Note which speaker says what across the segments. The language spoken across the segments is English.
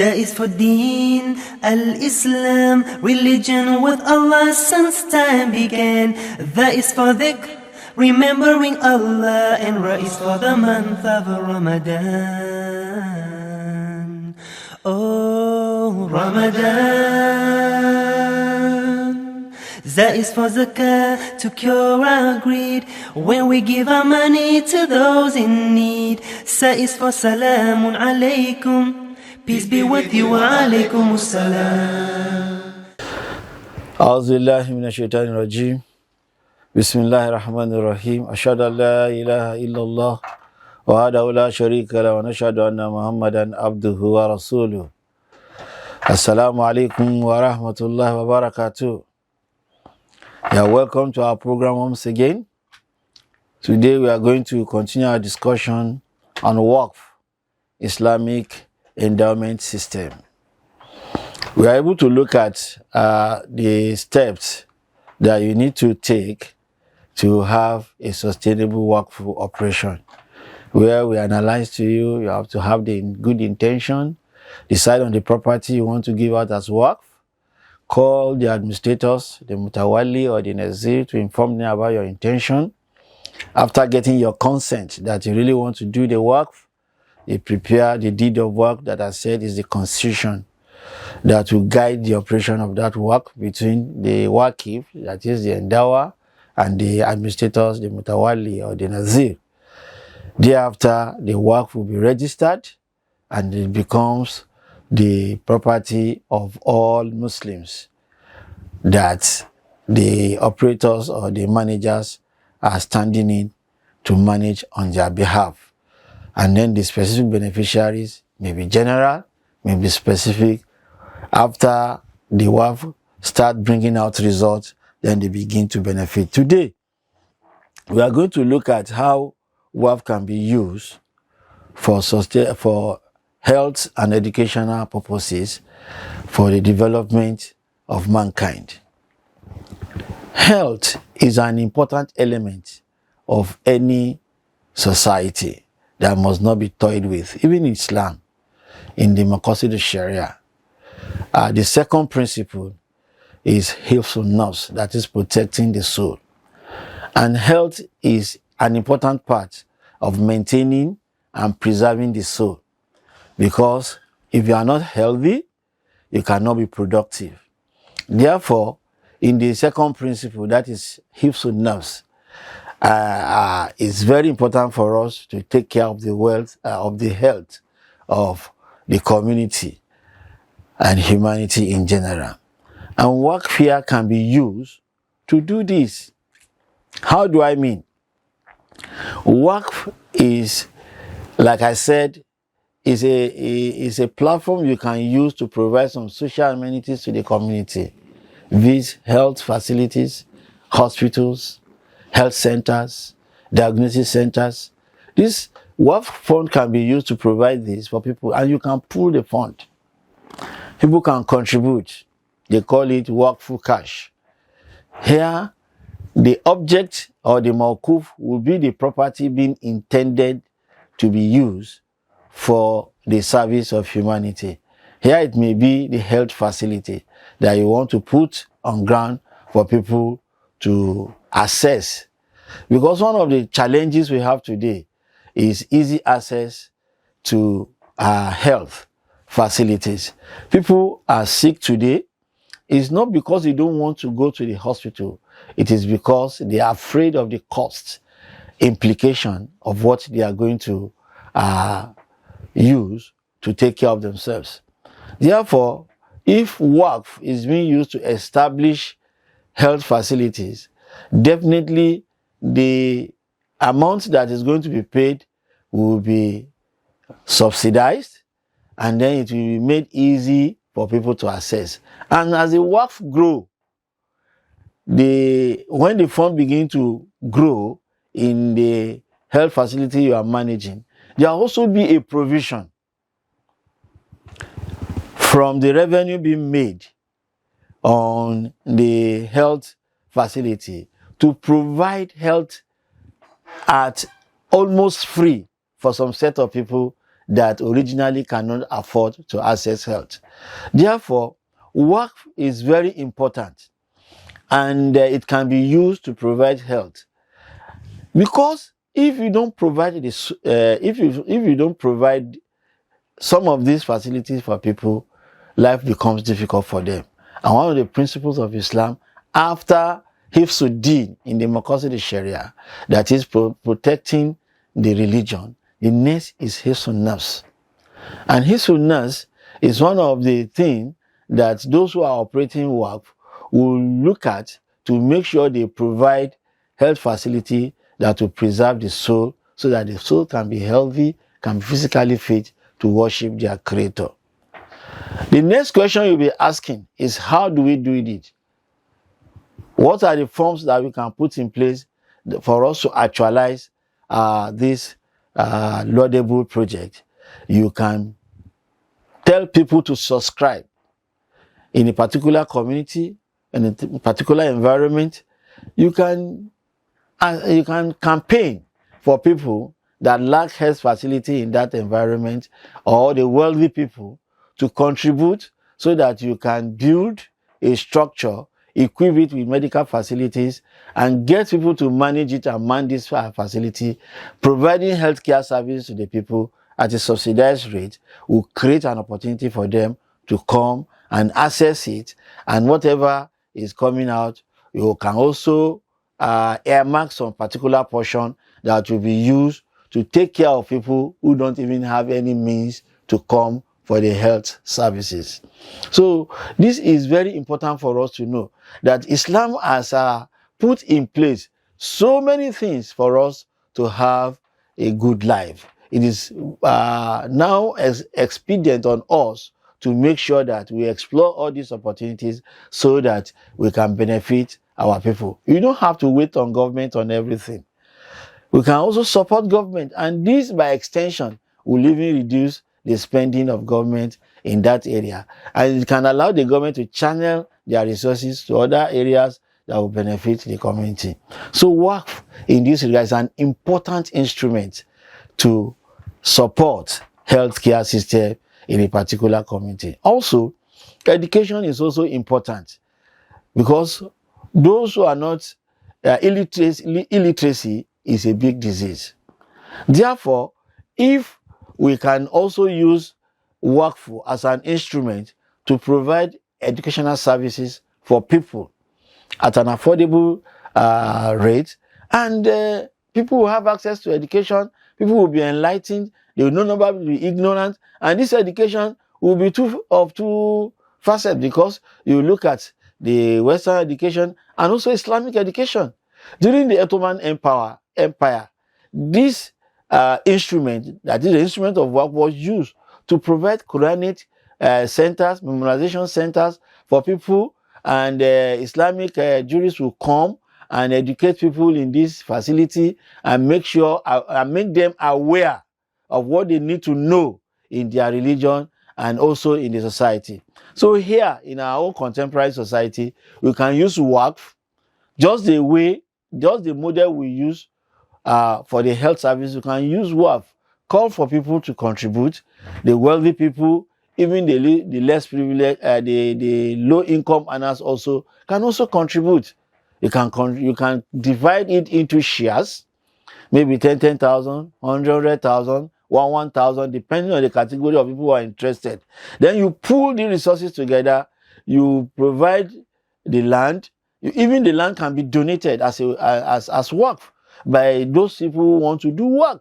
Speaker 1: That is for Deen al-Islam, religion with Allah since time began. That is for dhikr, remembering Allah, and Ra is for the month of Ramadan. Oh, Ramadan. That is for Zakat, to cure our greed, when we give our money to those in need. Sa is for Salamun alaykum, peace be with you, wa alaykum assalam.
Speaker 2: أعوذ بالله من الشيطان الرجيم بسم الله الرحمن الرحيم أشهد أن لا إله إلا الله وحده لا شريك له ونشهد أن محمدا عبده ورسوله السلام عليكم ورحمة الله وبركاته. You are welcome to our program once again. Today we are going to continue our discussion on WAQF, Islamic endowment system. We are able to look at the steps that you need to take to have a sustainable WAQF operation, where we analyze to you, you have to have the good intention, decide on the property you want to give out as WAQF, call the administrators, the mutawali or the nazir, to inform them about your intention. After getting your consent that you really want to do the WAQF, you prepare the deed of work that I said is the constitution that will guide the operation of that work between the WAQF, that is the endower, and the administrators, the mutawali or the nazir. Thereafter, the work will be registered and it becomes the property of all Muslims that the operators or the managers are standing in to manage on their behalf. And then the specific beneficiaries may be general, may be specific. After the WAQF start bringing out results, then they begin to benefit. Today, we are going to look at how WAQF can be used for health and educational purposes for the development of mankind. Health is an important element of any society that must not be toyed with, even in Islam, in the Maqasid al-Sharia. The second principle is hifzun nafs, that is protecting the soul. And health is an important part of maintaining and preserving the soul. Because if you are not healthy, you cannot be productive. Therefore, in the second principle, that is hifzun nafs, it's very important for us to take care of the health of the community and humanity in general. And WAQF here can be used to do this. How do I mean? WAQF is, like I said, is a platform you can use to provide some social amenities to the community. These health facilities, hospitals, health centers, diagnosis centers. This WAQF fund can be used to provide this for people, and you can pool the fund. People can contribute. They call it WAQF cash. Here, the object or the mawquf will be the property being intended to be used for the service of humanity. Here it may be the health facility that you want to put on ground for people to access. Because one of the challenges we have today is easy access to health facilities. People are sick today. It's not because they don't want to go to the hospital. It is because they are afraid of the cost implication of what they are going to use to take care of themselves. Therefore, if WAQF is being used to establish health facilities, definitely the amount that is going to be paid will be subsidized, and then it will be made easy for people to access. And as the WAQF grow, when the fund begin to grow in the health facility you are managing, there will also be a provision from the revenue being made on the health facility to provide health at almost free for some set of people that originally cannot afford to access health. Therefore, WAQF is very important, and it can be used to provide health. Because if you don't provide this, if you don't provide some of these facilities for people, life becomes difficult for them. And one of the principles of Islam, after Hifsuddin in the Maqasid Sharia, that is protecting the religion, the next is Hifsun Nafs. And Hifsun Nafs is one of the things that those who are operating WAQF will look at to make sure they provide health facility that will preserve the soul, so that the soul can be healthy, can be physically fit to worship their Creator. The next question you'll be asking is, how do we do it? What are the forms that we can put in place for us to actualize this laudable project? You can tell people to subscribe in a particular community, in a particular environment. You can campaign for people that lack health facility in that environment, or the wealthy people, to contribute so that you can build a structure, equip it with medical facilities, and get people to manage it and man this facility. Providing healthcare services to the people at a subsidized rate will create an opportunity for them to come and access it, and whatever is coming out, you can also earmark some particular portion that will be used to take care of people who don't even have any means to come for the health services. So this is very important for us to know, that Islam has put in place so many things for us to have a good life. It is now expedient on us to make sure that we explore all these opportunities so that we can benefit our people. You don't have to wait on government on everything. We can also support government, and this by extension will even reduce the spending of government in that area, and it can allow the government to channel their resources to other areas that will benefit the community. So WAQF in this regard is an important instrument to support healthcare system in a particular community. Also, education is also important, because those who are not illiteracy is a big disease. Therefore, if we can also use WAQF as an instrument to provide educational services for people at an affordable rate, and people will have access to education, people will be enlightened, they will no longer be ignorant, and this education will be two facets, because you look at the Western education and also Islamic education. During the Ottoman Empire, this instrument, that is the instrument of WAQF, was used to provide Quranic centers, memorization centers for people, and Islamic jurists will come and educate people in this facility and make sure and make them aware of what they need to know in their religion and also in the society. So here in our own contemporary society, we can use WAQF just the model we use for the health service. We can use WAQF, call for people to contribute, the wealthy people, even the less privileged, the low income earners also can also contribute. You can divide it into shares, maybe 10,000, 100,000, 1,000, depending on the category of people who are interested. Then you pool the resources together, you provide the land. Even the land can be donated as WAQF by those people who want to do WAQF.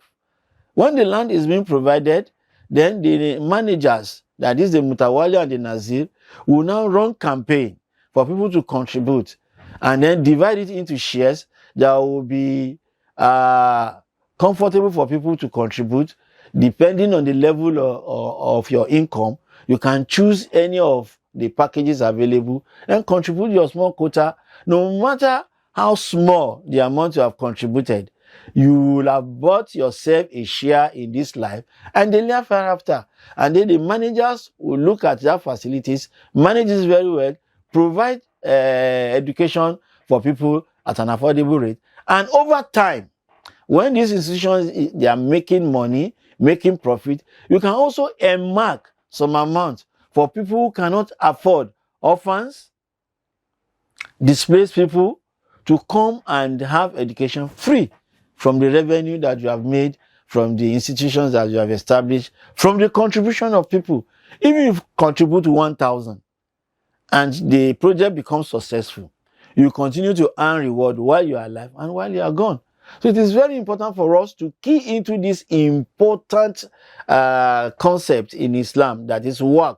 Speaker 2: When the land is being provided, then the managers, that is the Mutawali and the Nazir, will now run campaign for people to contribute, and then divide it into shares that will be comfortable for people to contribute. Depending on the level of your income, you can choose any of the packages available and contribute your small quota. No matter how small the amount you have contributed, you will have bought yourself a share in this life, and then thereafter. And then the managers will look at their facilities, manage this very well, provide education for people at an affordable rate. And over time, when these institutions, they are making money, making profit, you can also earmark some amount for people who cannot afford, orphans, displaced people, to come and have education free from the revenue that you have made, from the institutions that you have established, from the contribution of people. Even if you contribute 1,000 and the project becomes successful, you continue to earn reward while you are alive and while you are gone. So it is very important for us to key into this important concept in Islam, that is WAQF,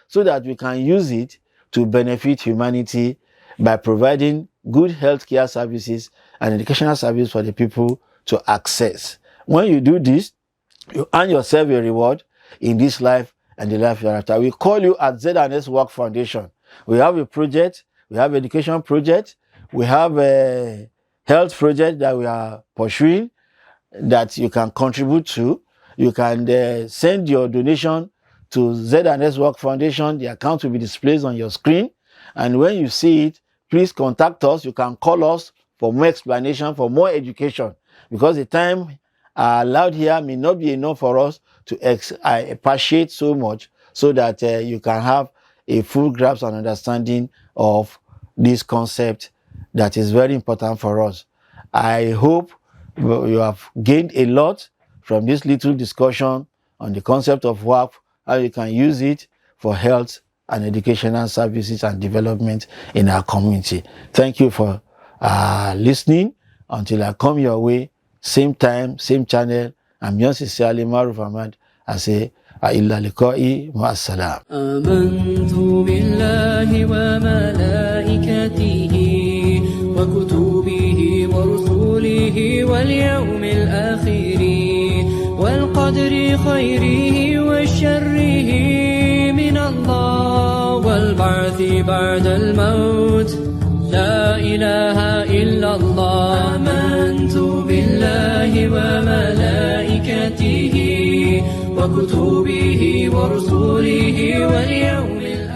Speaker 2: so that we can use it to benefit humanity by providing good healthcare services and educational service for the people to access. When you do this, you earn yourself a reward in this life and the life hereafter. We call you at Z&S Work Foundation. We have a project, we have education project, we have a health project that we are pursuing that you can contribute to. You can send your donation to Z&S Work Foundation. The account will be displayed on your screen. And when you see it, please contact us. You can call us for more explanation, for more education, because the time allowed here may not be enough for us to appreciate so much, so that you can have a full grasp and understanding of this concept that is very important for us. I hope you have gained a lot from this little discussion on the concept of WAQF, how you can use it for health and educational services and development in our community. Thank you for listening. Until I come your way, same time, same channel, I'm yours sincerely, Maruf Ahmad. I say, إلا لقائي مع السلام.
Speaker 1: آمنت بالله وملائكته وكتبه ورسله واليوم الآخر والقدر خيره وشره من الله والبعث بعد الموت لا إله إلا الله. آمنت بالله وملائكته وكتبه ورسله واليوم الآخر